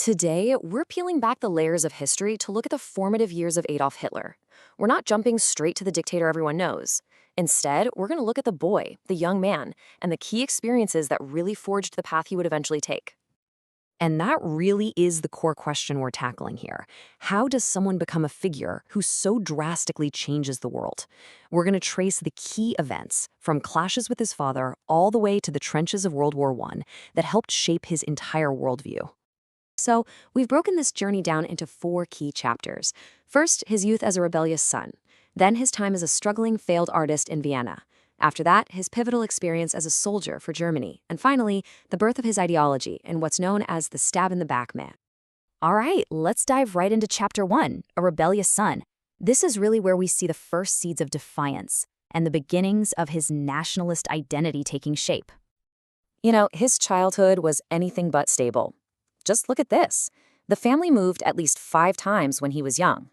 Today, we're peeling back the layers of history to look at the formative years of Adolf Hitler. We're not jumping straight to the dictator everyone knows. Instead, we're going to look at the boy, the young man, and the key experiences that really forged the path he would eventually take. And that really is the core question we're tackling here. How does someone become a figure who so drastically changes the world? We're going to trace the key events, from clashes with his father all the way to the trenches of World War I, that helped shape his entire worldview. So, we've broken this journey down into 4 key chapters. First, his youth as a rebellious son. Then his time as a struggling, failed artist in Vienna. After that, his pivotal experience as a soldier for Germany. And finally, the birth of his ideology in what's known as the stab-in-the-back man. All right, let's dive right into Chapter 1, A Rebellious Son. This is really where we see the first seeds of defiance and the beginnings of his nationalist identity taking shape. You know, his childhood was anything but stable. Just look at this. The family moved at least 5 times when he was young.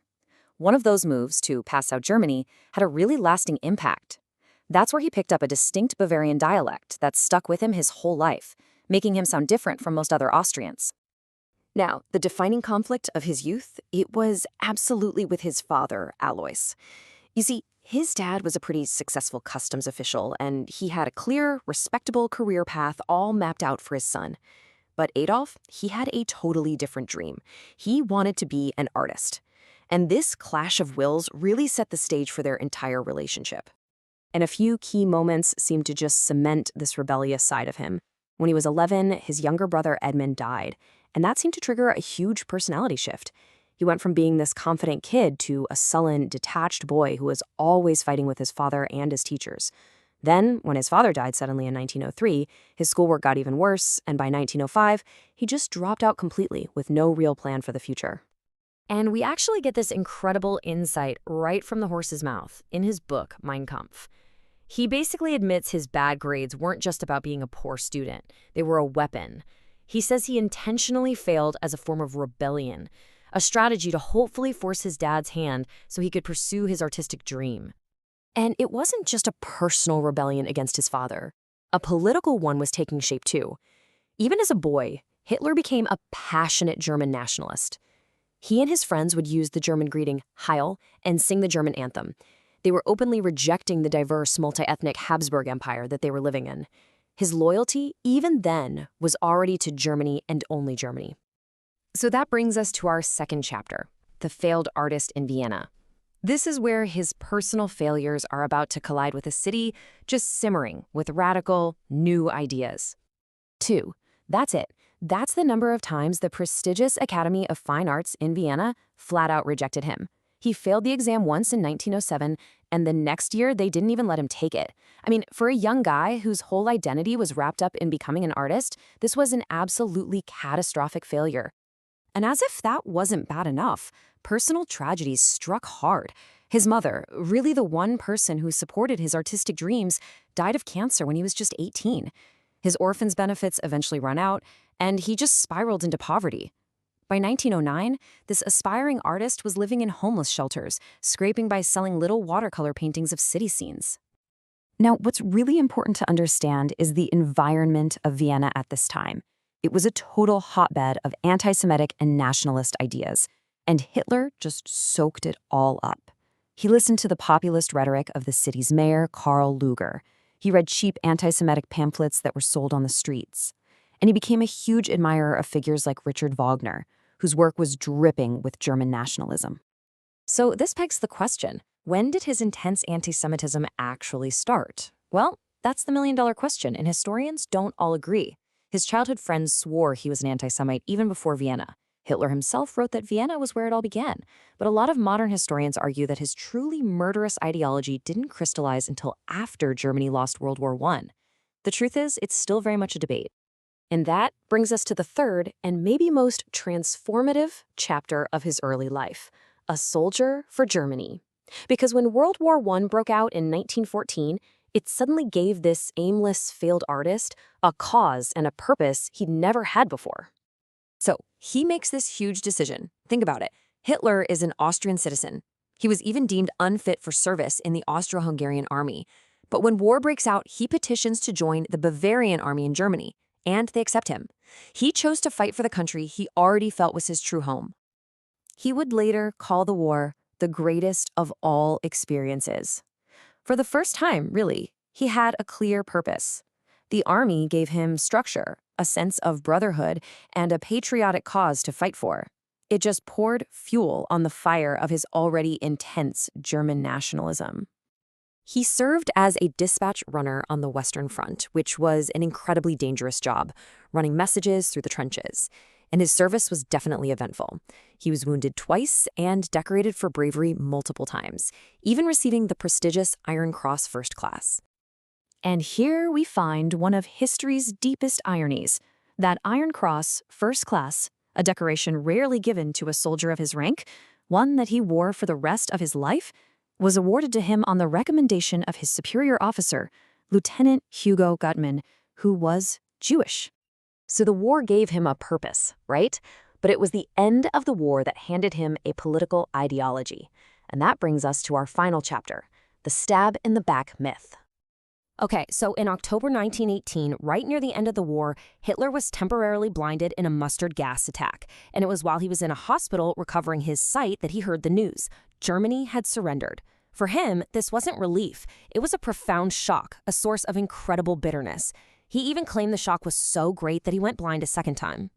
One of those moves, to Passau, Germany, had a really lasting impact. That's where he picked up a distinct Bavarian dialect that stuck with him his whole life, making him sound different from most other Austrians. Now, the defining conflict of his youth, it was absolutely with his father, Alois. You see, his dad was a pretty successful customs official, and he had a clear, respectable career path all mapped out for his son. But Adolf, he had a totally different dream. He wanted to be an artist. And this clash of wills really set the stage for their entire relationship. And a few key moments seemed to just cement this rebellious side of him. When he was 11, his younger brother Edmund died, and that seemed to trigger a huge personality shift. He went from being this confident kid to a sullen, detached boy who was always fighting with his father and his teachers. Then, when his father died suddenly in 1903, his schoolwork got even worse, and by 1905, he just dropped out completely with no real plan for the future. And we actually get this incredible insight right from the horse's mouth in his book, Mein Kampf. He basically admits his bad grades weren't just about being a poor student. They were a weapon. He says he intentionally failed as a form of rebellion, a strategy to hopefully force his dad's hand so he could pursue his artistic dream. And it wasn't just a personal rebellion against his father. A political one was taking shape too. Even as a boy, Hitler became a passionate German nationalist. He and his friends would use the German greeting Heil and sing the German anthem. They were openly rejecting the diverse, multi-ethnic Habsburg Empire that they were living in. His loyalty, even then, was already to Germany and only Germany. So that brings us to our second chapter, the failed artist in Vienna. This is where his personal failures are about to collide with a city just simmering with radical, new ideas. 2. That's it. That's the number of times the prestigious Academy of Fine Arts in Vienna flat out rejected him. He failed the exam once in 1907, and the next year they didn't even let him take it. I mean, for a young guy whose whole identity was wrapped up in becoming an artist, this was an absolutely catastrophic failure. And as if that wasn't bad enough, personal tragedies struck hard. His mother, really the one person who supported his artistic dreams, died of cancer when he was just 18. His orphan's benefits eventually run out, and he just spiraled into poverty. By 1909, this aspiring artist was living in homeless shelters, scraping by selling little watercolor paintings of city scenes. Now, what's really important to understand is the environment of Vienna at this time. It was a total hotbed of anti-Semitic and nationalist ideas, and Hitler just soaked it all up. He listened to the populist rhetoric of the city's mayor, Karl Lueger. He read cheap anti-Semitic pamphlets that were sold on the streets. And he became a huge admirer of figures like Richard Wagner, whose work was dripping with German nationalism. So this begs the question, when did his intense anti-Semitism actually start? Well, that's the million-dollar question, and historians don't all agree. His childhood friends swore he was an anti-Semite even before Vienna. Hitler himself wrote that Vienna was where it all began, but a lot of modern historians argue that his truly murderous ideology didn't crystallize until after Germany lost World War I. The truth is, it's still very much a debate. And that brings us to the third and maybe most transformative chapter of his early life, a soldier for Germany. Because when World War I broke out in 1914, it suddenly gave this aimless, failed artist a cause and a purpose he'd never had before. So he makes this huge decision. Think about it. Hitler is an Austrian citizen. He was even deemed unfit for service in the Austro-Hungarian army. But when war breaks out, he petitions to join the Bavarian army in Germany. and they accept him. He chose to fight for the country he already felt was his true home. He would later call the war the greatest of all experiences. For the first time, really, he had a clear purpose. The army gave him structure, a sense of brotherhood, and a patriotic cause to fight for. It just poured fuel on the fire of his already intense German nationalism. He served as a dispatch runner on the Western Front, which was an incredibly dangerous job, running messages through the trenches. And his service was definitely eventful. He was wounded twice and decorated for bravery multiple times, even receiving the prestigious Iron Cross First Class. And here we find one of history's deepest ironies. That Iron Cross First Class, a decoration rarely given to a soldier of his rank, one that he wore for the rest of his life, was awarded to him on the recommendation of his superior officer, Lieutenant Hugo Gutmann, who was Jewish. So the war gave him a purpose, right? But it was the end of the war that handed him a political ideology. And that brings us to our final chapter, the stab in the back myth. Okay, so in October 1918, right near the end of the war, Hitler was temporarily blinded in a mustard gas attack. And it was while he was in a hospital recovering his sight that he heard the news. Germany had surrendered. For him, this wasn't relief. It was a profound shock, a source of incredible bitterness. He even claimed the shock was so great that he went blind a second time.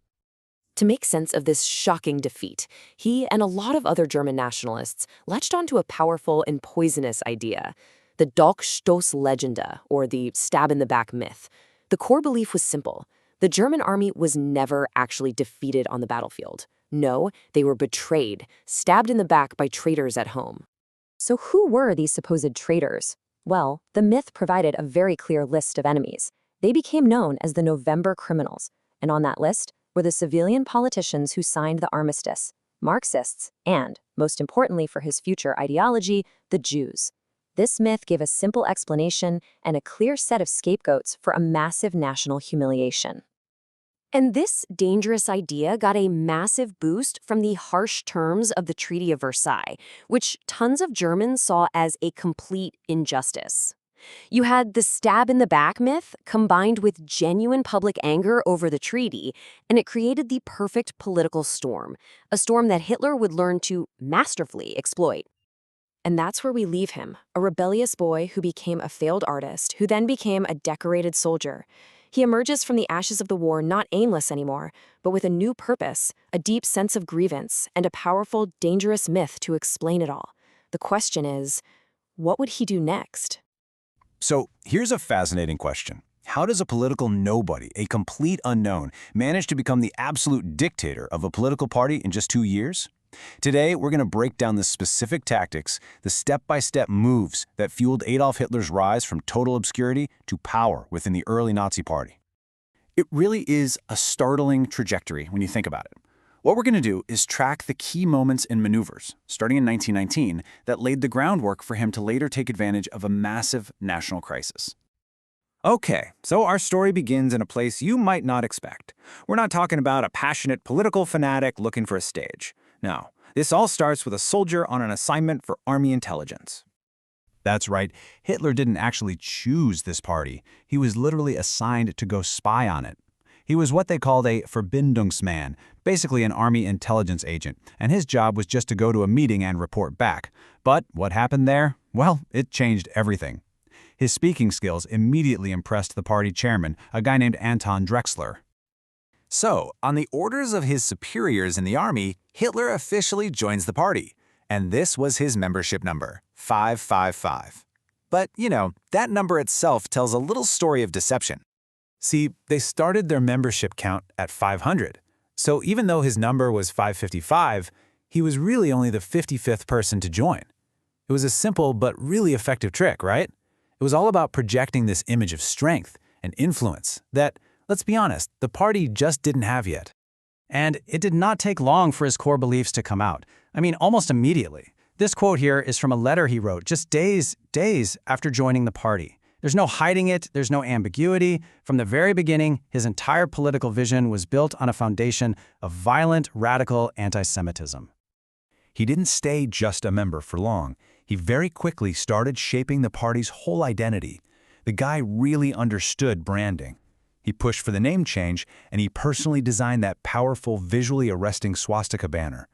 To make sense of this shocking defeat, he and a lot of other German nationalists latched onto a powerful and poisonous idea, the Dolchstoßlegende, or the stab-in-the-back myth. The core belief was simple. The German army was never actually defeated on the battlefield. No, they were betrayed, stabbed in the back by traitors at home. So who were these supposed traitors? Well, the myth provided a very clear list of enemies. They became known as the November criminals, and on that list were the civilian politicians who signed the armistice, Marxists, and, most importantly for his future ideology, the Jews. This myth gave a simple explanation and a clear set of scapegoats for a massive national humiliation. And this dangerous idea got a massive boost from the harsh terms of the Treaty of Versailles, which tons of Germans saw as a complete injustice. You had the stab-in-the-back myth combined with genuine public anger over the treaty, and it created the perfect political storm, a storm that Hitler would learn to masterfully exploit. And that's where we leave him, a rebellious boy who became a failed artist, who then became a decorated soldier. He emerges from the ashes of the war not aimless anymore, but with a new purpose, a deep sense of grievance, and a powerful, dangerous myth to explain it all. The question is, what would he do next? So here's a fascinating question. How does a political nobody, a complete unknown, manage to become the absolute dictator of a political party in just 2 years? Today, we're going to break down the specific tactics, the step-by-step moves that fueled Adolf Hitler's rise from total obscurity to power within the early Nazi Party. It really is a startling trajectory when you think about it. What we're going to do is track the key moments and maneuvers, starting in 1919, that laid the groundwork for him to later take advantage of a massive national crisis. Okay, so our story begins in a place you might not expect. We're not talking about a passionate political fanatic looking for a stage. No, this all starts with a soldier on an assignment for army intelligence. That's right, Hitler didn't actually choose this party. He was literally assigned to go spy on it. He was what they called a Verbindungsmann, basically an army intelligence agent, and his job was just to go to a meeting and report back. But what happened there? Well, it changed everything. His speaking skills immediately impressed the party chairman, a guy named Anton Drexler. So, on the orders of his superiors in the army, Hitler officially joins the party. And this was his membership number, 555. But, that number itself tells a little story of deception. See, they started their membership count at 500. So even though his number was 555, he was really only the 55th person to join. It was a simple but really effective trick, right? It was all about projecting this image of strength and influence that, let's be honest, the party just didn't have yet. And it did not take long for his core beliefs to come out. I mean, almost immediately. This quote here is from a letter he wrote just days after joining the party. There's no hiding it, there's no ambiguity. From the very beginning, his entire political vision was built on a foundation of violent, radical anti-Semitism. He didn't stay just a member for long. He very quickly started shaping the party's whole identity. The guy really understood branding. He pushed for the name change, and he personally designed that powerful, visually arresting swastika banner.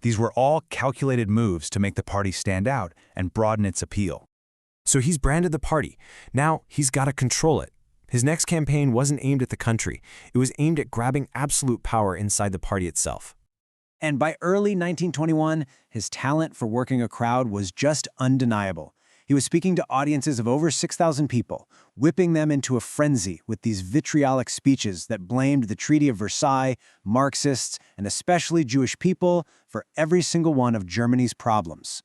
These were all calculated moves to make the party stand out and broaden its appeal. So he's branded the party. Now he's got to control it. His next campaign wasn't aimed at the country. It was aimed at grabbing absolute power inside the party itself. And by early 1921, his talent for working a crowd was just undeniable. He was speaking to audiences of over 6,000 people, whipping them into a frenzy with these vitriolic speeches that blamed the Treaty of Versailles, Marxists, and especially Jewish people for every single one of Germany's problems.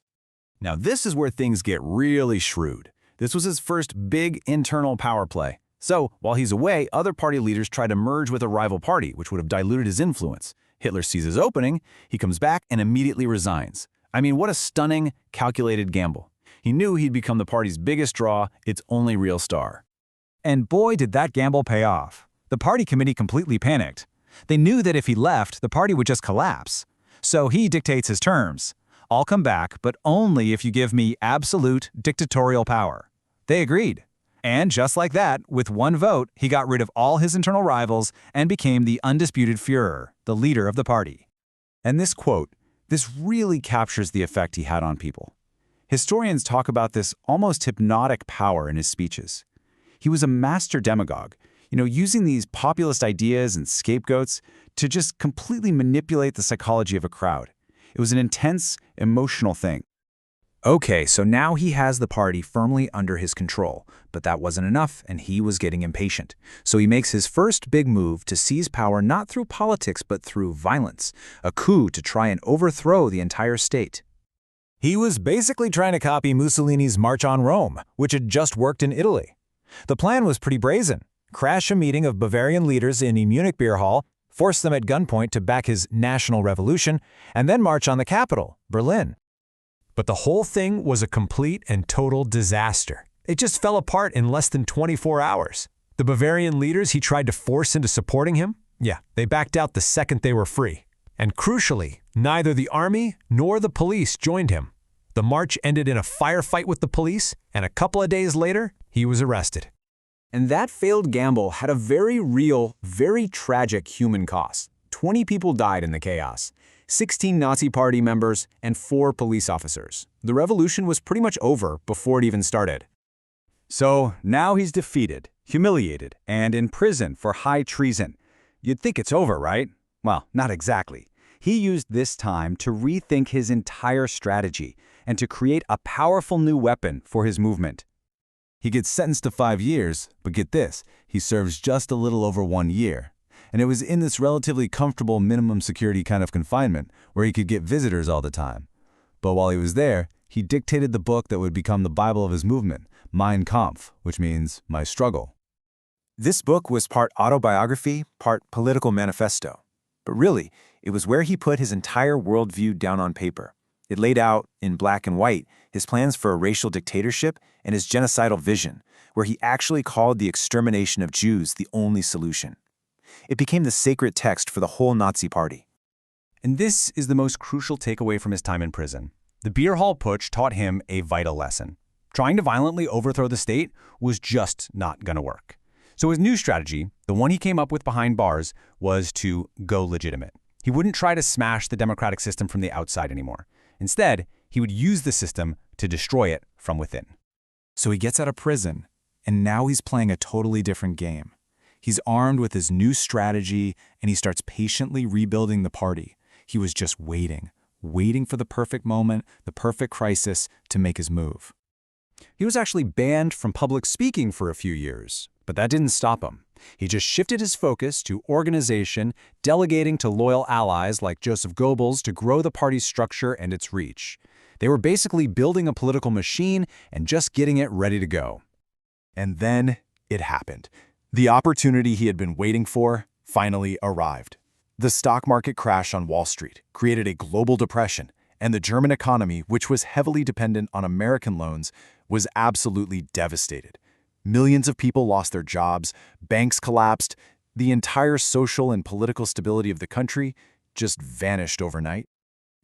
Now this is where things get really shrewd. This was his first big internal power play. So, while he's away, other party leaders try to merge with a rival party, which would have diluted his influence. Hitler sees his opening, he comes back and immediately resigns. I mean, what a stunning, calculated gamble. He knew he'd become the party's biggest draw, its only real star. And boy, did that gamble pay off. The party committee completely panicked. They knew that if he left, the party would just collapse. So he dictates his terms. I'll come back, but only if you give me absolute dictatorial power. They agreed. And just like that, with one vote, he got rid of all his internal rivals and became the undisputed Führer, the leader of the party. And this quote, this really captures the effect he had on people. Historians talk about this almost hypnotic power in his speeches. He was a master demagogue, using these populist ideas and scapegoats to just completely manipulate the psychology of a crowd. It was an intense, emotional thing. Okay, so now he has the party firmly under his control, but that wasn't enough and he was getting impatient. So he makes his first big move to seize power not through politics but through violence, a coup to try and overthrow the entire state. He was basically trying to copy Mussolini's March on Rome, which had just worked in Italy. The plan was pretty brazen. Crash a meeting of Bavarian leaders in a Munich beer hall, force them at gunpoint to back his national revolution, and then march on the capital, Berlin. But the whole thing was a complete and total disaster. It just fell apart in less than 24 hours. The Bavarian leaders he tried to force into supporting him, they backed out the second they were free. And crucially, neither the army nor the police joined him. The march ended in a firefight with the police, and a couple of days later, he was arrested. And that failed gamble had a very real, very tragic human cost. 20 people died in the chaos. 16 Nazi Party members, and 4 police officers. The revolution was pretty much over before it even started. So now he's defeated, humiliated, and in prison for high treason. You'd think it's over, right? Well, not exactly. He used this time to rethink his entire strategy and to create a powerful new weapon for his movement. He gets sentenced to 5 years, but get this, he serves just a little over 1 year. And it was in this relatively comfortable minimum security kind of confinement where he could get visitors all the time. But while he was there, he dictated the book that would become the Bible of his movement, Mein Kampf, which means My Struggle. This book was part autobiography, part political manifesto. But really, it was where he put his entire worldview down on paper. It laid out, in black and white, his plans for a racial dictatorship and his genocidal vision, where he actually called the extermination of Jews the only solution. It became the sacred text for the whole Nazi party. And this is the most crucial takeaway from his time in prison. The beer hall putsch taught him a vital lesson. Trying to violently overthrow the state was just not going to work. So his new strategy, the one he came up with behind bars, was to go legitimate. He wouldn't try to smash the democratic system from the outside anymore. Instead, he would use the system to destroy it from within. So he gets out of prison, and now he's playing a totally different game. He's armed with his new strategy, and he starts patiently rebuilding the party. He was just waiting for the perfect moment, the perfect crisis to make his move. He was actually banned from public speaking for a few years, but that didn't stop him. He just shifted his focus to organization, delegating to loyal allies like Joseph Goebbels to grow the party's structure and its reach. They were basically building a political machine and just getting it ready to go. And then it happened. The opportunity he had been waiting for finally arrived. The stock market crash on Wall Street created a global depression, and the German economy, which was heavily dependent on American loans, was absolutely devastated. Millions of people lost their jobs, banks collapsed, the entire social and political stability of the country just vanished overnight.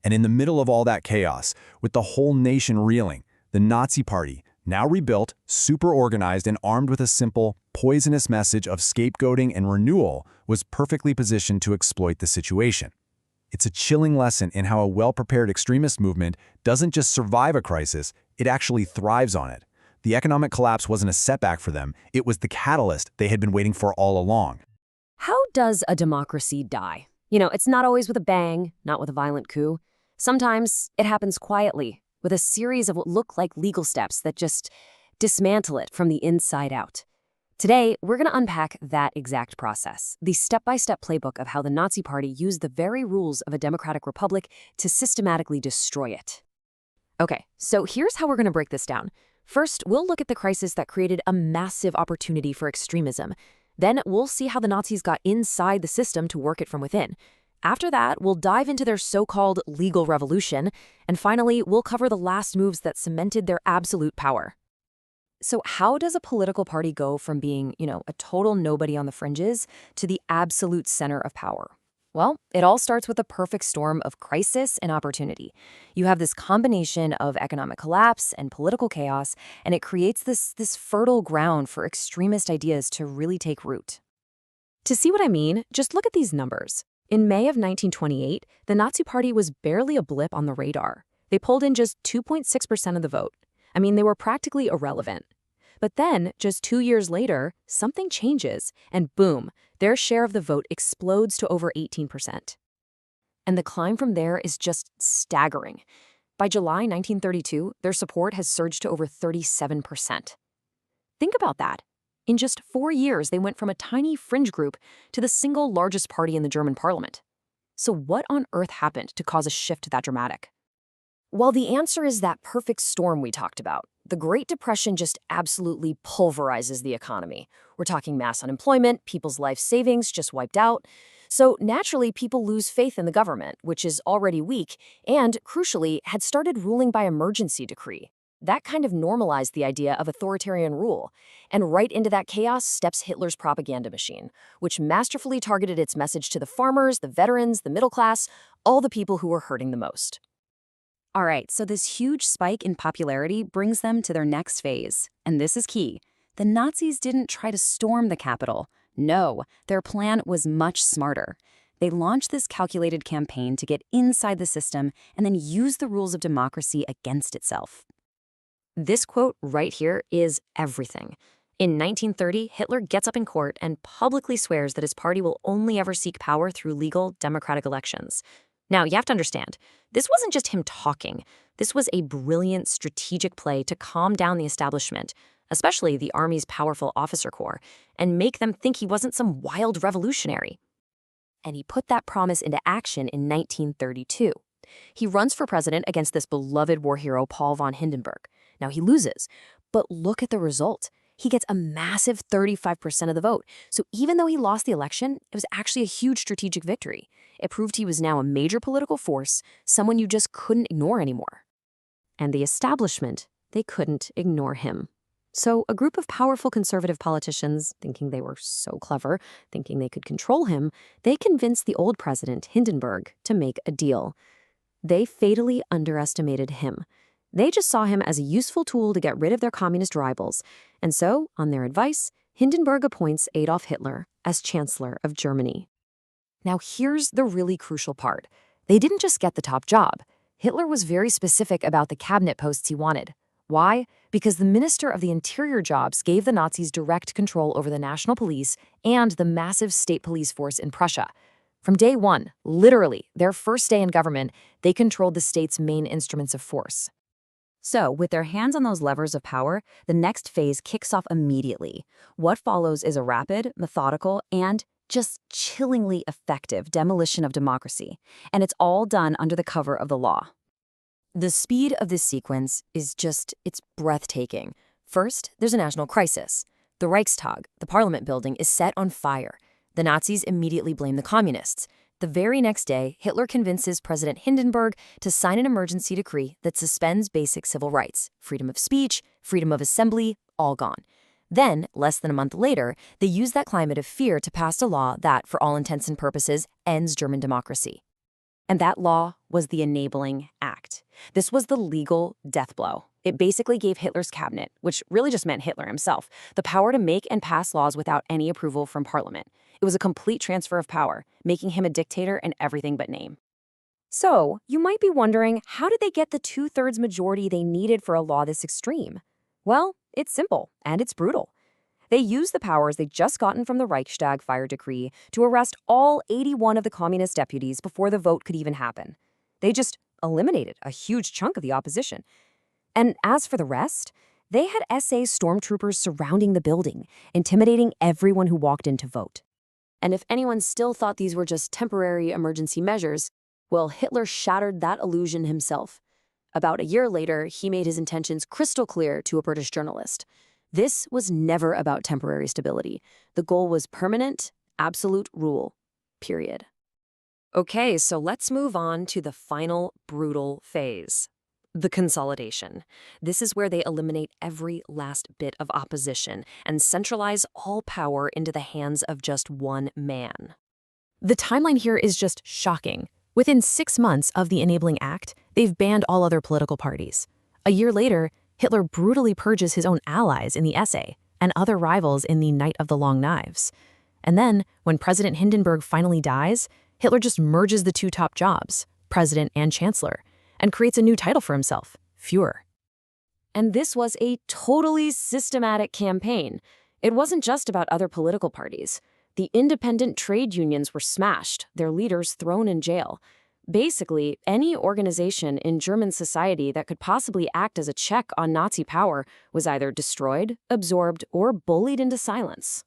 And in the middle of all that chaos, with the whole nation reeling, the Nazi Party, Now rebuilt, super organized, and armed with a simple, poisonous message of scapegoating and renewal, was perfectly positioned to exploit the situation. It's a chilling lesson in how a well-prepared extremist movement doesn't just survive a crisis, it actually thrives on it. The economic collapse wasn't a setback for them, it was the catalyst they had been waiting for all along. How does a democracy die? It's not always with a bang, not with a violent coup. Sometimes it happens quietly, with a series of what look like legal steps that just dismantle it from the inside out. Today, we're going to unpack that exact process, the step-by-step playbook of how the Nazi Party used the very rules of a democratic republic to systematically destroy it. Okay, so here's how we're going to break this down. First, we'll look at the crisis that created a massive opportunity for extremism. Then we'll see how the Nazis got inside the system to work it from within. After that, we'll dive into their so-called legal revolution. And finally, we'll cover the last moves that cemented their absolute power. So how does a political party go from being, a total nobody on the fringes to the absolute center of power? Well, it all starts with a perfect storm of crisis and opportunity. You have this combination of economic collapse and political chaos, and it creates this fertile ground for extremist ideas to really take root. To see what I mean, just look at these numbers. In May of 1928, the Nazi Party was barely a blip on the radar. They pulled in just 2.6% of the vote. They were practically irrelevant. But then, just 2 years later, something changes, and boom, their share of the vote explodes to over 18%. And the climb from there is just staggering. By July 1932, their support has surged to over 37%. Think about that. In just 4 years, they went from a tiny fringe group to the single largest party in the German parliament. So what on earth happened to cause a shift that dramatic? Well, the answer is that perfect storm we talked about. The Great Depression just absolutely pulverizes the economy. We're talking mass unemployment, people's life savings just wiped out. So naturally, people lose faith in the government, which is already weak, and, crucially, had started ruling by emergency decree. That kind of normalized the idea of authoritarian rule. And right into that chaos steps Hitler's propaganda machine, which masterfully targeted its message to the farmers, the veterans, the middle class, all the people who were hurting the most. All right, so this huge spike in popularity brings them to their next phase. And this is key. The Nazis didn't try to storm the capital. No, their plan was much smarter. They launched this calculated campaign to get inside the system and then use the rules of democracy against itself. This quote right here is everything. In 1930, Hitler gets up in court and publicly swears that his party will only ever seek power through legal, democratic elections. Now, you have to understand, this wasn't just him talking. This was a brilliant strategic play to calm down the establishment, especially the army's powerful officer corps, and make them think he wasn't some wild revolutionary. And he put that promise into action in 1932. He runs for president against this beloved war hero, Paul von Hindenburg. Now, he loses, but look at the result. He gets a massive 35% of the vote. So even though he lost the election, it was actually a huge strategic victory. It proved he was now a major political force, someone you just couldn't ignore anymore. And the establishment, they couldn't ignore him. So a group of powerful conservative politicians, thinking they were so clever, thinking they could control him, they convinced the old president, Hindenburg, to make a deal. They fatally underestimated him. They just saw him as a useful tool to get rid of their communist rivals. And so, on their advice, Hindenburg appoints Adolf Hitler as chancellor of Germany. Now here's the really crucial part. They didn't just get the top job. Hitler was very specific about the cabinet posts he wanted. Why? Because the Minister of the Interior jobs gave the Nazis direct control over the national police and the massive state police force in Prussia. From day one, literally, their first day in government, they controlled the state's main instruments of force. So, with their hands on those levers of power, the next phase kicks off immediately. What follows is a rapid, methodical, and just chillingly effective demolition of democracy. And it's all done under the cover of the law. The speed of this sequence is it's breathtaking. First, there's a national crisis. The Reichstag, the parliament building, is set on fire. The Nazis immediately blame the communists. The very next day, Hitler convinces President Hindenburg to sign an emergency decree that suspends basic civil rights, freedom of speech, freedom of assembly, all gone. Then, less than a month later, they use that climate of fear to pass a law that, for all intents and purposes, ends German democracy. And that law was the Enabling Act. This was the legal death blow. It basically gave Hitler's cabinet, which really just meant Hitler himself, the power to make and pass laws without any approval from Parliament. It was a complete transfer of power, making him a dictator in everything but name. So, you might be wondering, how did they get the 2/3 majority they needed for a law this extreme? Well, it's simple, and it's brutal. They used the powers they'd just gotten from the Reichstag fire decree to arrest all 81 of the communist deputies before the vote could even happen. They just eliminated a huge chunk of the opposition. And as for the rest, they had SS stormtroopers surrounding the building, intimidating everyone who walked in to vote. And if anyone still thought these were just temporary emergency measures, well, Hitler shattered that illusion himself. About a year later, he made his intentions crystal clear to a British journalist. This was never about temporary stability. The goal was permanent, absolute rule. Period. Okay, so let's move on to the final brutal phase. The consolidation. This is where they eliminate every last bit of opposition and centralize all power into the hands of just one man. The timeline here is just shocking. Within 6 months of the Enabling Act, they've banned all other political parties. A year later, Hitler brutally purges his own allies in the SA and other rivals in the Night of the Long Knives. And then, when President Hindenburg finally dies, Hitler just merges the two top jobs, president and chancellor, and creates a new title for himself, Führer. And this was a totally systematic campaign. It wasn't just about other political parties. The independent trade unions were smashed, their leaders thrown in jail. Basically, any organization in German society that could possibly act as a check on Nazi power was either destroyed, absorbed, or bullied into silence.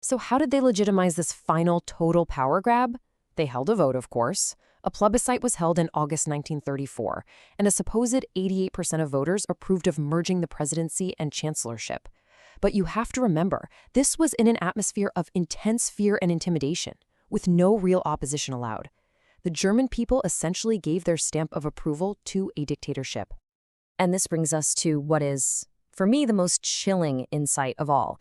So how did they legitimize this final total power grab? They held a vote, of course. A plebiscite was held in August 1934, and a supposed 88% of voters approved of merging the presidency and chancellorship. But you have to remember, this was in an atmosphere of intense fear and intimidation, with no real opposition allowed. The German people essentially gave their stamp of approval to a dictatorship. And this brings us to what is, for me, the most chilling insight of all.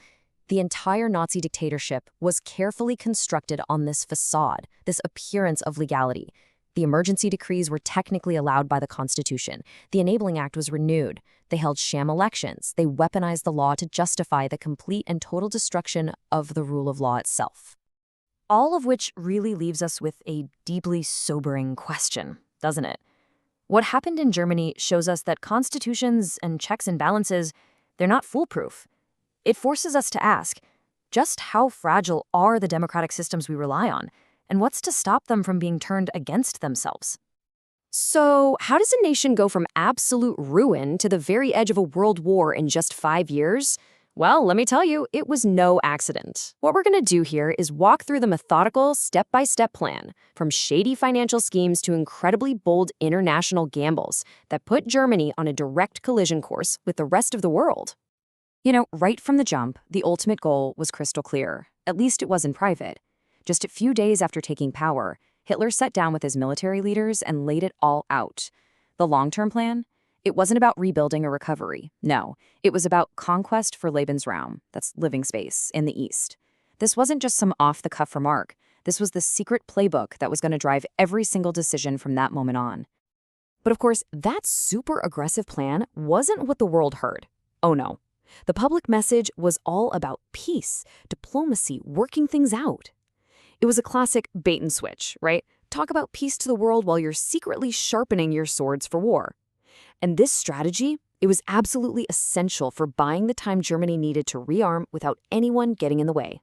The entire Nazi dictatorship was carefully constructed on this facade, this appearance of legality. The emergency decrees were technically allowed by the Constitution. The Enabling Act was renewed. They held sham elections. They weaponized the law to justify the complete and total destruction of the rule of law itself. All of which really leaves us with a deeply sobering question, doesn't it? What happened in Germany shows us that constitutions and checks and balances, they're not foolproof. It forces us to ask, just how fragile are the democratic systems we rely on, and what's to stop them from being turned against themselves? So, how does a nation go from absolute ruin to the very edge of a world war in just 5 years? Well, let me tell you, it was no accident. What we're going to do here is walk through the methodical, step-by-step plan, from shady financial schemes to incredibly bold international gambles that put Germany on a direct collision course with the rest of the world. You know, right from the jump, the ultimate goal was crystal clear. At least it was in private. Just a few days after taking power, Hitler sat down with his military leaders and laid it all out. The long-term plan? It wasn't about rebuilding or recovery. No, it was about conquest for Lebensraum, that's living space, in the East. This wasn't just some off-the-cuff remark. This was the secret playbook that was going to drive every single decision from that moment on. But of course, that super aggressive plan wasn't what the world heard. Oh no. The public message was all about peace, diplomacy, working things out. It was a classic bait and switch, right? Talk about peace to the world while you're secretly sharpening your swords for war. And this strategy, it was absolutely essential for buying the time Germany needed to rearm without anyone getting in the way.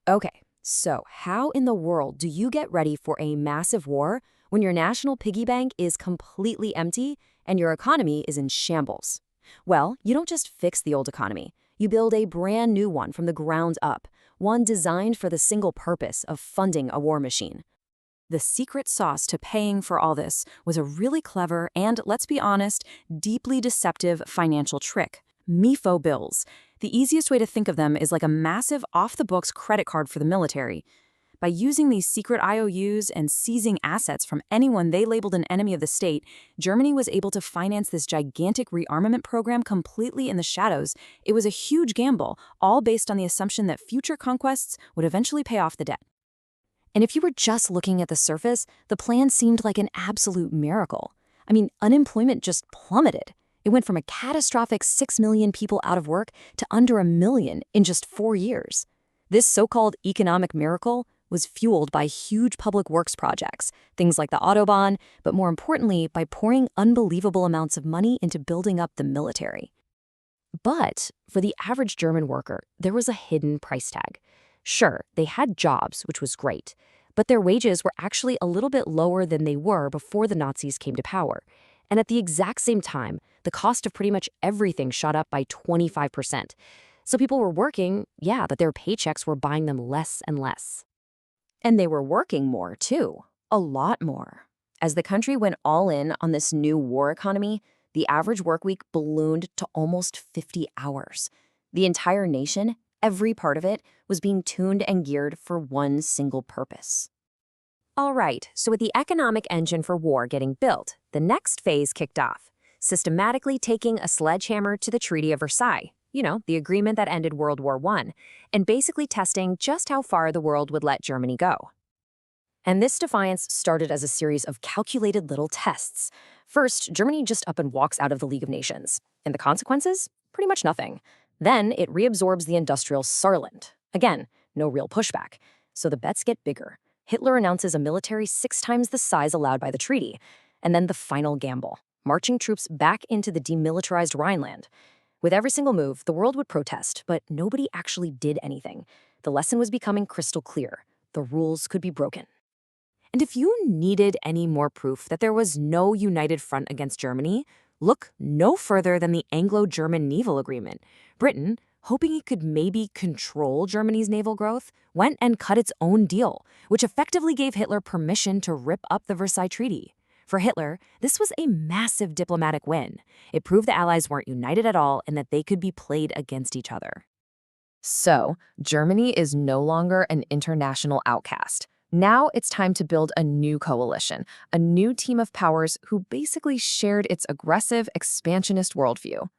Okay, so how in the world do you get ready for a massive war when your national piggy bank is completely empty and your economy is in shambles? Well, you don't just fix the old economy. You build a brand new one from the ground up, one designed for the single purpose of funding a war machine. The secret sauce to paying for all this was a really clever and, let's be honest, deeply deceptive financial trick: MIFO bills. The easiest way to think of them is like a massive off-the-books credit card for the military. By using these secret IOUs and seizing assets from anyone they labeled an enemy of the state, Germany was able to finance this gigantic rearmament program completely in the shadows. It was a huge gamble, all based on the assumption that future conquests would eventually pay off the debt. And if you were just looking at the surface, the plan seemed like an absolute miracle. I mean, unemployment just plummeted. It went from a catastrophic 6 million people out of work to under 1 million in just 4 years. This so-called economic miracle was fueled by huge public works projects, things like the Autobahn, but more importantly, by pouring unbelievable amounts of money into building up the military. But for the average German worker, there was a hidden price tag. Sure, they had jobs, which was great, but their wages were actually a little bit lower than they were before the Nazis came to power. And at the exact same time, the cost of pretty much everything shot up by 25%. So people were working, yeah, but their paychecks were buying them less and less. And they were working more, too. A lot more. As the country went all in on this new war economy, the average work week ballooned to almost 50 hours. The entire nation, every part of it, was being tuned and geared for one single purpose. All right, so with the economic engine for war getting built, the next phase kicked off, systematically taking a sledgehammer to the Treaty of Versailles, the agreement that ended World War I, and basically testing just how far the world would let Germany go. And this defiance started as a series of calculated little tests. First, Germany just up and walks out of the League of Nations. And the consequences? Pretty much nothing. Then it reabsorbs the industrial Saarland. Again, no real pushback. So the bets get bigger. Hitler announces a military 6 times the size allowed by the treaty. And then the final gamble, marching troops back into the demilitarized Rhineland. With every single move, the world would protest, but nobody actually did anything. The lesson was becoming crystal clear. The rules could be broken. And if you needed any more proof that there was no united front against Germany, look no further than the Anglo-German Naval Agreement. Britain, hoping it could maybe control Germany's naval growth, went and cut its own deal, which effectively gave Hitler permission to rip up the Versailles Treaty. For Hitler, this was a massive diplomatic win. It proved the Allies weren't united at all and that they could be played against each other. So, Germany is no longer an international outcast. Now it's time to build a new coalition, a new team of powers who basically shared its aggressive, expansionist worldview.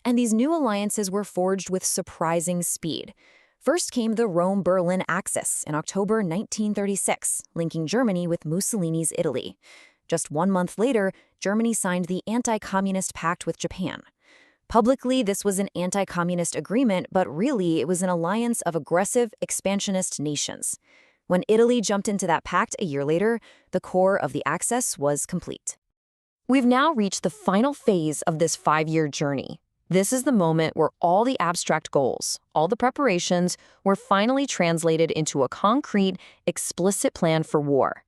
And these new alliances were forged with surprising speed. First came the Rome-Berlin Axis in October 1936, linking Germany with Mussolini's Italy. Just 1 month later, Germany signed the anti-communist pact with Japan. Publicly, this was an anti-communist agreement, but really it was an alliance of aggressive, expansionist nations. When Italy jumped into that pact a year later, the core of the Axis was complete. We've now reached the final phase of this 5-year journey. This is the moment where all the abstract goals, all the preparations, were finally translated into a concrete, explicit plan for war.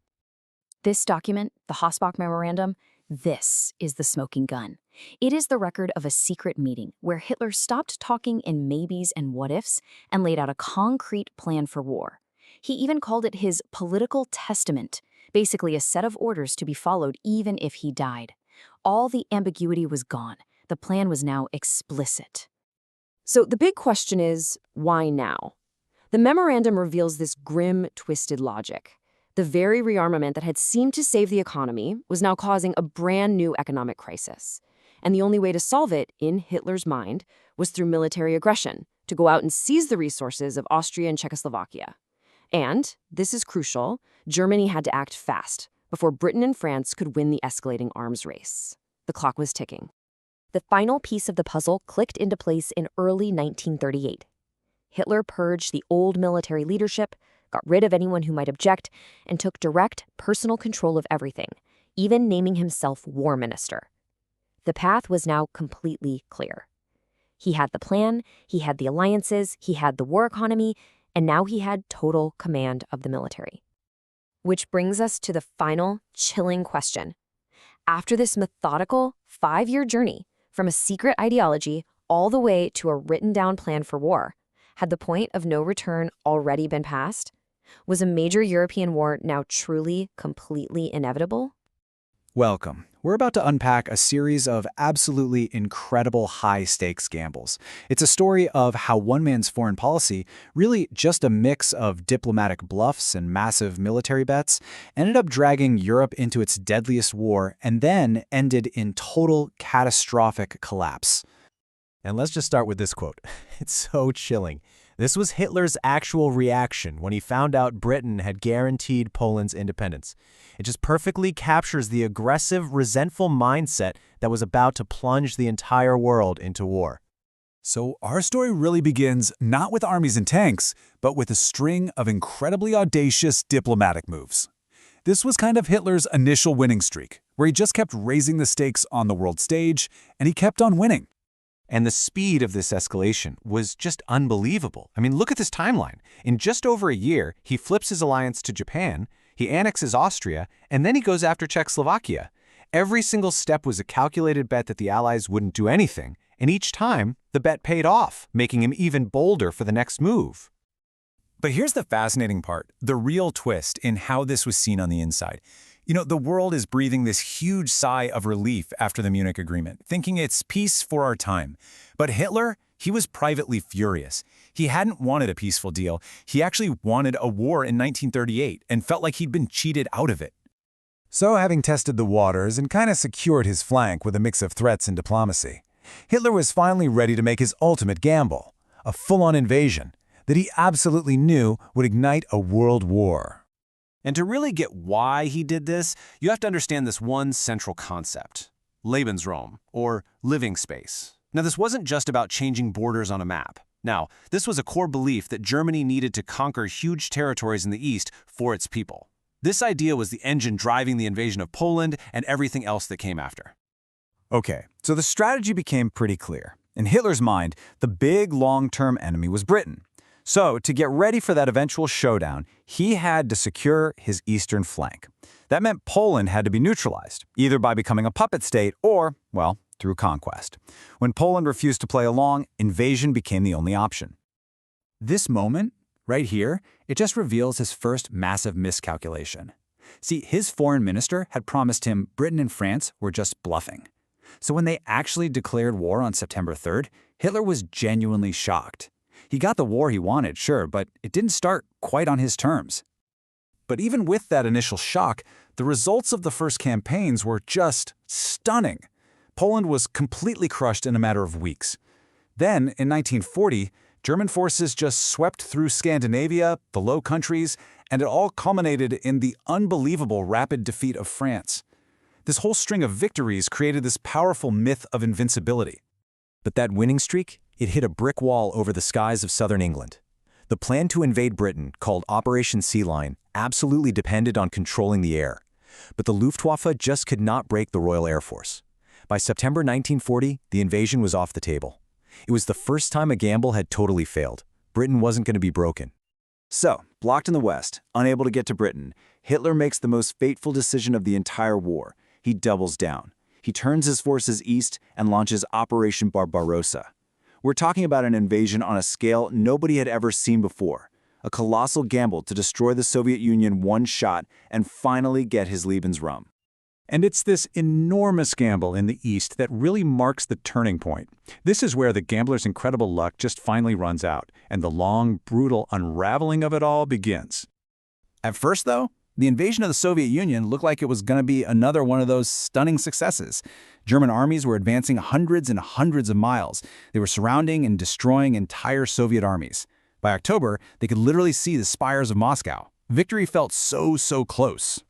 This document, the Hossbach Memorandum, this is the smoking gun. It is the record of a secret meeting where Hitler stopped talking in maybes and what-ifs and laid out a concrete plan for war. He even called it his political testament, basically a set of orders to be followed even if he died. All the ambiguity was gone. The plan was now explicit. So the big question is, why now? The memorandum reveals this grim, twisted logic. The very rearmament that had seemed to save the economy was now causing a brand new economic crisis. And the only way to solve it, in Hitler's mind, was through military aggression, to go out and seize the resources of Austria and Czechoslovakia. And, this is crucial, Germany had to act fast before Britain and France could win the escalating arms race. The clock was ticking. The final piece of the puzzle clicked into place in early 1938. Hitler purged the old military leadership, got rid of anyone who might object, and took direct personal control of everything, even naming himself war minister. The path was now completely clear. He had the plan, he had the alliances, he had the war economy, and now he had total command of the military. Which brings us to the final, chilling question. After this methodical, 5-year journey, from a secret ideology all the way to a written-down plan for war, had the point of no return already been passed? Was a major European war now truly, completely inevitable? Welcome. We're about to unpack a series of absolutely incredible high-stakes gambles. It's a story of how one man's foreign policy, really just a mix of diplomatic bluffs and massive military bets, ended up dragging Europe into its deadliest war and then ended in total catastrophic collapse. And let's just start with this quote. It's so chilling. This was Hitler's actual reaction when he found out Britain had guaranteed Poland's independence. It just perfectly captures the aggressive, resentful mindset that was about to plunge the entire world into war. So our story really begins not with armies and tanks, but with a string of incredibly audacious diplomatic moves. This was kind of Hitler's initial winning streak, where he just kept raising the stakes on the world stage, and he kept on winning. And the speed of this escalation was just unbelievable. I mean, look at this timeline. In just over a year, he flips his alliance to Japan, he annexes Austria, and then he goes after Czechoslovakia. Every single step was a calculated bet that the Allies wouldn't do anything, and each time, the bet paid off, making him even bolder for the next move. But here's the fascinating part, the real twist in how this was seen on the inside. You know, the world is breathing this huge sigh of relief after the Munich Agreement, thinking it's peace for our time. But Hitler, he was privately furious. He hadn't wanted a peaceful deal. He actually wanted a war in 1938 and felt like he'd been cheated out of it. So having tested the waters and kind of secured his flank with a mix of threats and diplomacy, Hitler was finally ready to make his ultimate gamble, a full-on invasion that he absolutely knew would ignite a world war. And to really get why he did this, you have to understand this one central concept, Lebensraum, or living space. Now, this wasn't just about changing borders on a map. Now, this was a core belief that Germany needed to conquer huge territories in the East for its people. This idea was the engine driving the invasion of Poland and everything else that came after. Okay, so the strategy became pretty clear. In Hitler's mind, the big long-term enemy was Britain. So, to get ready for that eventual showdown, he had to secure his eastern flank. That meant Poland had to be neutralized, either by becoming a puppet state or, well, through conquest. When Poland refused to play along, invasion became the only option. This moment, right here, it just reveals his first massive miscalculation. See, his foreign minister had promised him Britain and France were just bluffing. So when they actually declared war on September 3rd, Hitler was genuinely shocked. He got the war he wanted, sure, but it didn't start quite on his terms. But even with that initial shock, the results of the first campaigns were just stunning. Poland was completely crushed in a matter of weeks. Then, in 1940, German forces just swept through Scandinavia, the Low Countries, and it all culminated in the unbelievable rapid defeat of France. This whole string of victories created this powerful myth of invincibility. But that winning streak, it hit a brick wall over the skies of southern England. The plan to invade Britain, called Operation Sea Lion, absolutely depended on controlling the air. But the Luftwaffe just could not break the Royal Air Force. By September 1940, the invasion was off the table. It was the first time a gamble had totally failed. Britain wasn't going to be broken. So, blocked in the west, unable to get to Britain, Hitler makes the most fateful decision of the entire war. He doubles down. He turns his forces east and launches Operation Barbarossa. We're talking about an invasion on a scale nobody had ever seen before, a colossal gamble to destroy the Soviet Union one shot and finally get his Lebensraum. And it's this enormous gamble in the East that really marks the turning point. This is where the gambler's incredible luck just finally runs out, and the long, brutal unraveling of it all begins. At first, though, the invasion of the Soviet Union looked like it was going to be another one of those stunning successes. German armies were advancing hundreds and hundreds of miles. They were surrounding and destroying entire Soviet armies. By October, they could literally see the spires of Moscow. Victory felt so close.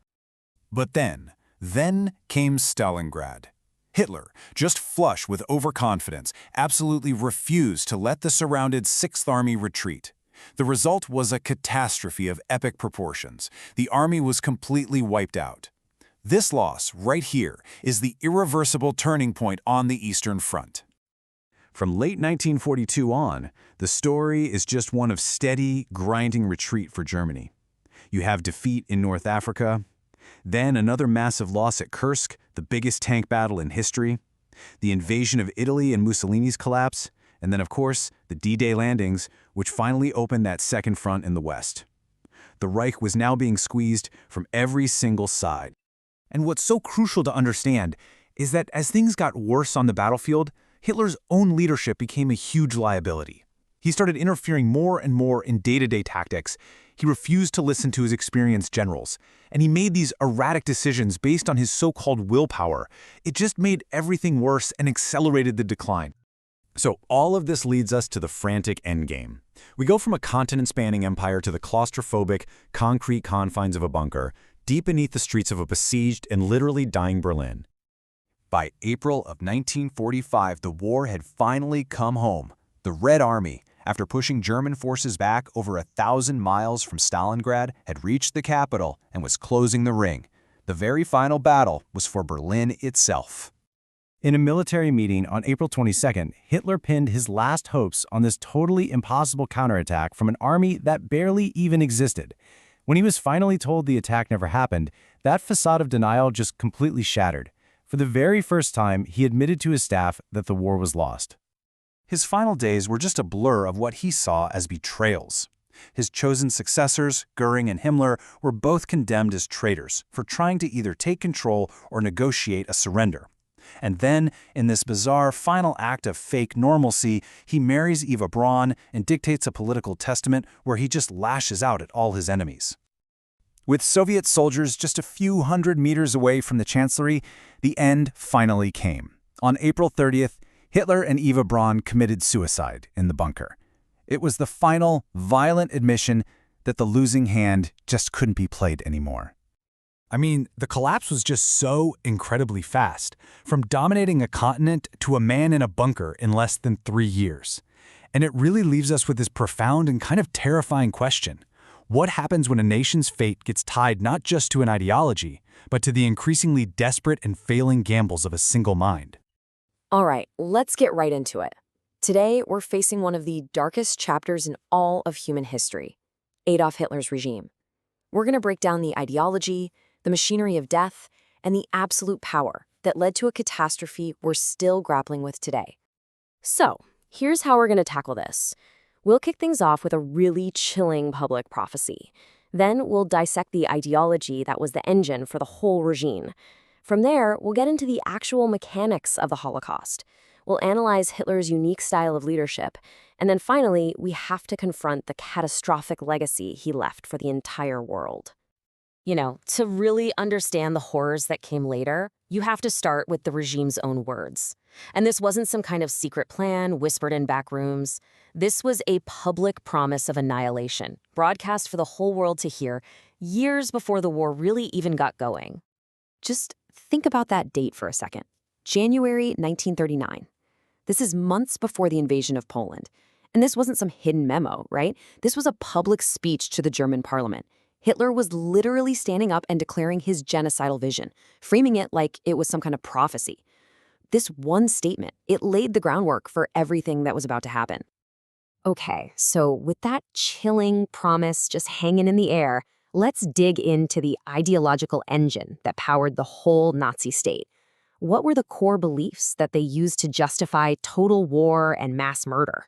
But then came Stalingrad. Hitler, just flush with overconfidence, absolutely refused to let the surrounded Sixth Army retreat. The result was a catastrophe of epic proportions. The army was completely wiped out. This loss, right here, is the irreversible turning point on the Eastern Front. From late 1942 on, the story is just one of steady, grinding retreat for Germany. You have defeat in North Africa, then another massive loss at Kursk, the biggest tank battle in history, the invasion of Italy and Mussolini's collapse, and then, of course, the D-Day landings, which finally opened that second front in the West. The Reich was now being squeezed from every single side. And what's so crucial to understand is that as things got worse on the battlefield, Hitler's own leadership became a huge liability. He started interfering more and more in day-to-day tactics. He refused to listen to his experienced generals, and he made these erratic decisions based on his so-called willpower. It just made everything worse and accelerated the decline. So all of this leads us to the frantic endgame. We go from a continent-spanning empire to the claustrophobic, concrete confines of a bunker, deep beneath the streets of a besieged and literally dying Berlin. By April of 1945, the war had finally come home. The Red Army, after pushing German forces back over 1,000 miles from Stalingrad, had reached the capital and was closing the ring. The very final battle was for Berlin itself. In a military meeting on April 22nd, Hitler pinned his last hopes on this totally impossible counterattack from an army that barely even existed. When he was finally told the attack never happened, that facade of denial just completely shattered. For the very first time, he admitted to his staff that the war was lost. His final days were just a blur of what he saw as betrayals. His chosen successors, Göring and Himmler, were both condemned as traitors for trying to either take control or negotiate a surrender. And then, in this bizarre final act of fake normalcy, he marries Eva Braun and dictates a political testament where he just lashes out at all his enemies. With Soviet soldiers just a few hundred meters away from the chancellery, the end finally came. On April 30th, Hitler and Eva Braun committed suicide in the bunker. It was the final, violent admission that the losing hand just couldn't be played anymore. I mean, the collapse was just so incredibly fast, from dominating a continent to a man in a bunker in less than 3 years. And it really leaves us with this profound and kind of terrifying question. What happens when a nation's fate gets tied not just to an ideology, but to the increasingly desperate and failing gambles of a single mind? All right, let's get right into it. Today, we're facing one of the darkest chapters in all of human history, Adolf Hitler's regime. We're going to break down the ideology, the machinery of death, and the absolute power that led to a catastrophe we're still grappling with today. So, here's how we're going to tackle this. We'll kick things off with a really chilling public prophecy. Then we'll dissect the ideology that was the engine for the whole regime. From there, we'll get into the actual mechanics of the Holocaust. We'll analyze Hitler's unique style of leadership. And then finally, we have to confront the catastrophic legacy he left for the entire world. You know, to really understand the horrors that came later, you have to start with the regime's own words. And this wasn't some kind of secret plan whispered in back rooms. This was a public promise of annihilation, broadcast for the whole world to hear years before the war really even got going. Just think about that date for a second. January 1939. This is months before the invasion of Poland. And this wasn't some hidden memo, right? This was a public speech to the German parliament. Hitler was literally standing up and declaring his genocidal vision, framing it like it was some kind of prophecy. This one statement, it laid the groundwork for everything that was about to happen. Okay, so with that chilling promise just hanging in the air, let's dig into the ideological engine that powered the whole Nazi state. What were the core beliefs that they used to justify total war and mass murder?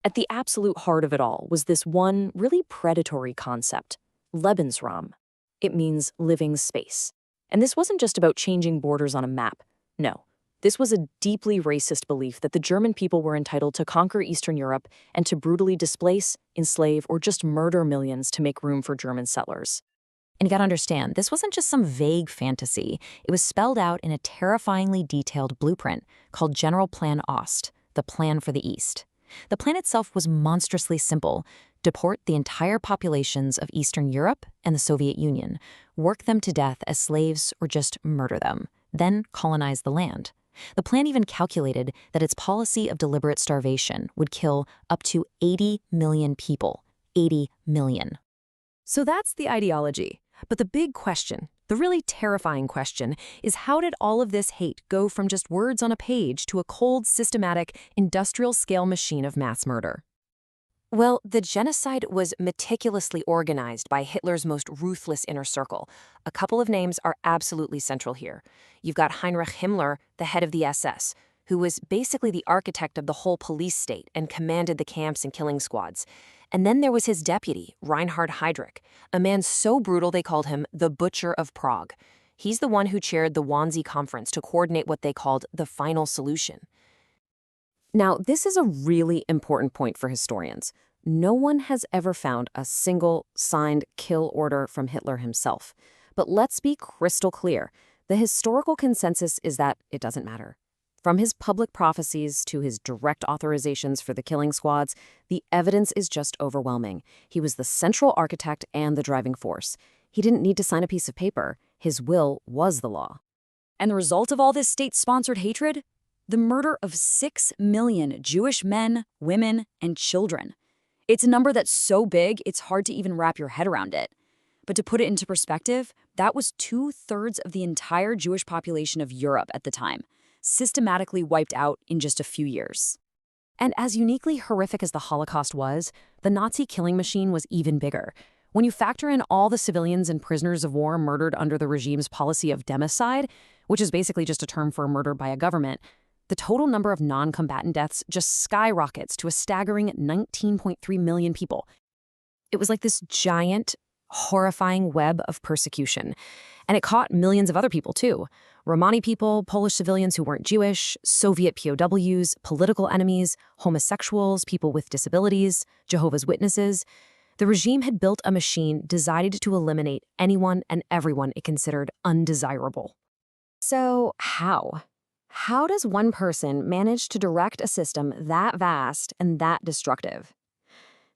At the absolute heart of it all was this one really predatory concept, Lebensraum. It means living space. And this wasn't just about changing borders on a map. No, this was a deeply racist belief that the German people were entitled to conquer Eastern Europe and to brutally displace, enslave, or just murder millions to make room for German settlers. And you gotta understand, this wasn't just some vague fantasy. It was spelled out in a terrifyingly detailed blueprint called General Plan Ost, the Plan for the East. The plan itself was monstrously simple: deport the entire populations of Eastern Europe and the Soviet Union, work them to death as slaves or just murder them, then colonize the land. The plan even calculated that its policy of deliberate starvation would kill up to 80 million people. 80 million. So that's the ideology. But the big question, the really terrifying question, is how did all of this hate go from just words on a page to a cold, systematic, industrial-scale machine of mass murder? Well, the genocide was meticulously organized by Hitler's most ruthless inner circle. A couple of names are absolutely central here. You've got Heinrich Himmler, the head of the SS, who was basically the architect of the whole police state and commanded the camps and killing squads. And then there was his deputy, Reinhard Heydrich, a man so brutal they called him the Butcher of Prague. He's the one who chaired the Wannsee Conference to coordinate what they called the final solution. Now, this is a really important point for historians. No one has ever found a single signed kill order from Hitler himself. But let's be crystal clear. The historical consensus is that it doesn't matter. From his public prophecies to his direct authorizations for the killing squads, the evidence is just overwhelming. He was the central architect and the driving force. He didn't need to sign a piece of paper. His will was the law. And the result of all this state-sponsored hatred? The murder of 6 million Jewish men, women, and children. It's a number that's so big, it's hard to even wrap your head around it. But to put it into perspective, that was 2/3 of the entire Jewish population of Europe at the time, systematically wiped out in just a few years. And as uniquely horrific as the Holocaust was, the Nazi killing machine was even bigger. When you factor in all the civilians and prisoners of war murdered under the regime's policy of democide, which is basically just a term for murder by a government, the total number of non-combatant deaths just skyrockets to a staggering 19.3 million people. It was like this giant, horrifying web of persecution. And it caught millions of other people, too. Romani people, Polish civilians who weren't Jewish, Soviet POWs, political enemies, homosexuals, people with disabilities, Jehovah's Witnesses. The regime had built a machine designed to eliminate anyone and everyone it considered undesirable. So how? How does one person manage to direct a system that vast and that destructive?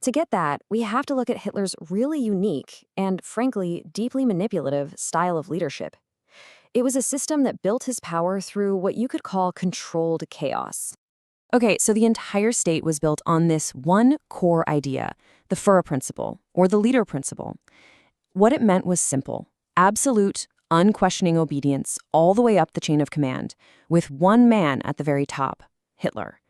To get that, we have to look at Hitler's really unique and, frankly, deeply manipulative style of leadership. It was a system that built his power through what you could call controlled chaos. Okay, so the entire state was built on this one core idea, the Führer principle, or the leader principle. What it meant was simple: absolute, unquestioning obedience all the way up the chain of command, with one man at the very top, Hitler.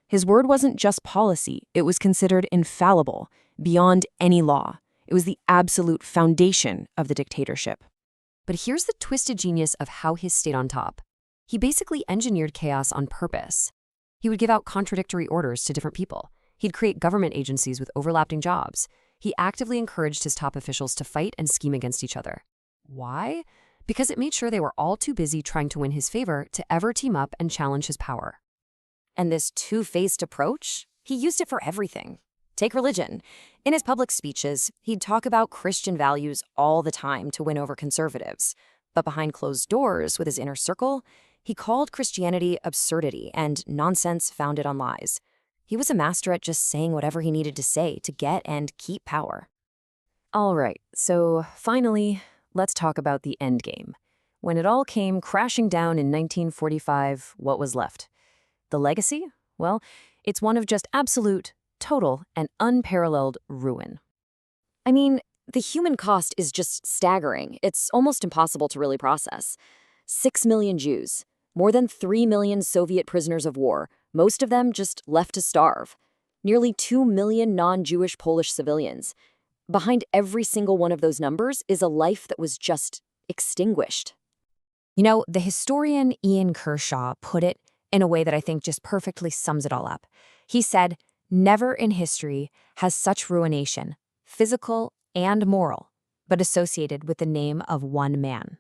His word wasn't just policy, it was considered infallible, beyond any law. It was the absolute foundation of the dictatorship. But here's the twisted genius of how he stayed on top. He basically engineered chaos on purpose. He would give out contradictory orders to different people. He'd create government agencies with overlapping jobs. He actively encouraged his top officials to fight and scheme against each other. Why? Because it made sure they were all too busy trying to win his favor to ever team up and challenge his power. And this two-faced approach, he used it for everything. Take religion. In his public speeches, he'd talk about Christian values all the time to win over conservatives. But behind closed doors with his inner circle, he called Christianity absurdity and nonsense founded on lies. He was a master at just saying whatever he needed to say to get and keep power. All right, so finally, let's talk about the endgame. When it all came crashing down in 1945, what was left? The legacy? Well, it's one of just absolute, total, and unparalleled ruin. I mean, the human cost is just staggering. It's almost impossible to really process. 6 million Jews, more than 3 million Soviet prisoners of war, most of them just left to starve. Nearly 2 million non-Jewish Polish civilians. Behind every single one of those numbers is a life that was just extinguished. You know, the historian Ian Kershaw put it in a way that I think just perfectly sums it all up. He said, "Never in history has such ruination, physical and moral, but associated with the name of one man."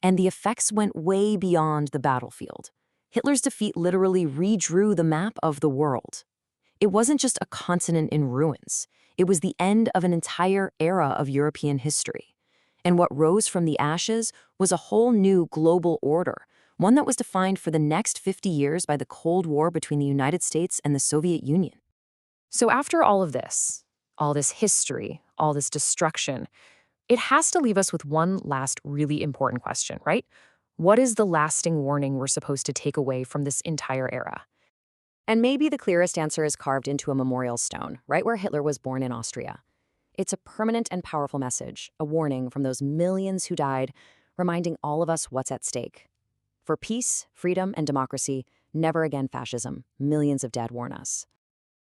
And the effects went way beyond the battlefield. Hitler's defeat literally redrew the map of the world. It wasn't just a continent in ruins. It was the end of an entire era of European history. And what rose from the ashes was a whole new global order, one that was defined for the next 50 years by the Cold War between the United States and the Soviet Union. So after all of this, all this history, all this destruction, it has to leave us with one last really important question, right? What is the lasting warning we're supposed to take away from this entire era? And maybe the clearest answer is carved into a memorial stone, right where Hitler was born in Austria. It's a permanent and powerful message, a warning from those millions who died, reminding all of us what's at stake. For peace, freedom, and democracy, never again fascism. Millions of dead warn us.